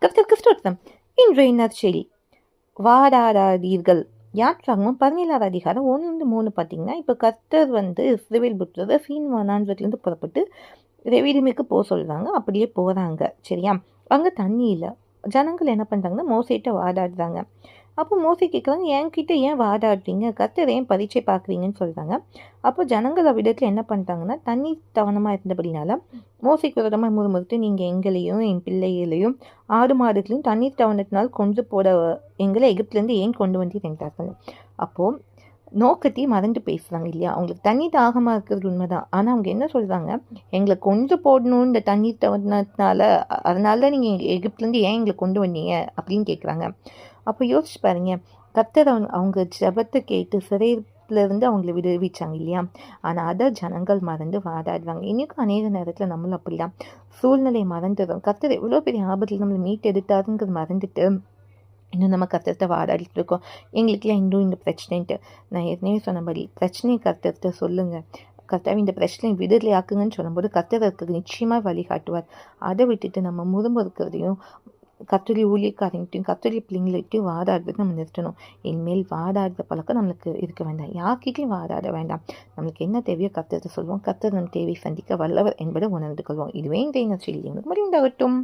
கிறிஸ்தவம் இன்றைய நற்செய்தி வாடாடாதீர்கள். யாத்ராகமம் 17 அதிகாரம் 1-3 பார்த்தீங்கன்னா, இப்போ கர்த்தர் இஸ்ரவேல் புத்திரரை சீன் வனாந்திரத்துலேருந்து புறப்பட்டு ரெவிடிமிக்கு போக சொல்கிறாங்க. அப்படியே போகிறாங்க. சரியா? அங்கே தண்ணி இல்லை. ஜனங்கள் என்ன பண்ணுறாங்கன்னா மோசேட்ட வாடாடுறாங்க. அப்போ மோசே கேட்குறாங்க, என்கிட்ட ஏன் வாடாடுறீங்க, கர்த்தர் ஏன் பரீட்சை பார்க்குறீங்கன்னு சொல்கிறாங்க. அப்போ ஜனங்கள் அவ்விடத்தில் என்ன பண்ணிட்டாங்கன்னா, தண்ணி தவணமாக இருந்தபடினால மோசைக்கு விரோதமாக முறுமுறுத்து, நீங்கள் எங்களையும் என் பிள்ளைகளையும் ஆடு மாடுகளையும் தண்ணீர் தவணத்தினால் கொண்டு போட எங்களை எகிப்திலேருந்து ஏன் கொண்டு வந்தீங்கன்றார்கள். அப்போது நோக்கத்தையும் மறந்து பேசுகிறாங்க இல்லையா? அவங்களுக்கு தண்ணி தாகமாக இருக்கிறது உண்மைதான். ஆனால் அவங்க என்ன சொல்கிறாங்க, எங்களை கொண்டு போடணும் இந்த தண்ணீர் தவணத்தினால, அதனால தான் நீங்கள் எகிப்திலேருந்து ஏன் எங்களை கொண்டு வந்தீங்க அப்படின்னு கேட்குறாங்க. அப்போ யோசிச்சு பாருங்க, கர்த்தர் அவங்க ஜபத்தை கேட்டு சிறையிலேருந்து அவங்கள விடுவிச்சாங்க இல்லையா? ஆனால் அதை ஜனங்கள் மறந்து வாதாடுவாங்க. இன்றைக்கும் அநேக நேரத்தில் நம்மளும் அப்படிதான் சூழ்நிலையை மறந்துடும். கர்த்தர் எவ்வளோ பெரிய ஆபத்தில் நம்மளை மீட்டு எடுத்தாருங்கிறது மறந்துட்டு இன்னும் நம்ம கர்த்தர்கிட்ட வாதாடிட்டு இருக்கோம். எங்களுக்குலாம் இன்னும் இந்த பிரச்சனைன்ட்டு. நான் ஏற்கனவே சொன்னபடி பிரச்சனையை கர்த்தர்கிட்ட சொல்லுங்கள். கர்த்தாவே இந்த பிரச்சனையை விடுதலை ஆக்குங்கன்னு சொல்லும்போது கர்த்தருக்கு நிச்சயமாக வழிகாட்டுவார். அதை விட்டுட்டு நம்ம முறுமுறுக்கிறதையும் கர்த்தருடைய ஊழியக்காரங்கிட்டையும் கர்த்தருடைய பிள்ளைங்கள்கிட்டையும் வாதாடுறது நம்ம நிறுத்தணும். இனிமேல் வாதாடுற பழக்கம் நம்மளுக்கு இருக்க வேண்டாம். யார்கிட்டையும் வாதாட வேண்டாம். நம்மளுக்கு என்ன தேவையோ கர்த்தர்கிட்ட சொல்லுவோம். கர்த்தர் நம் தேவை சந்திக்க வல்லவர் என்பதை உணர்ந்து கொள்வோம். இதுவே இந்த செய்தி உங்களுக்கு முடிவுண்டாகட்டும்.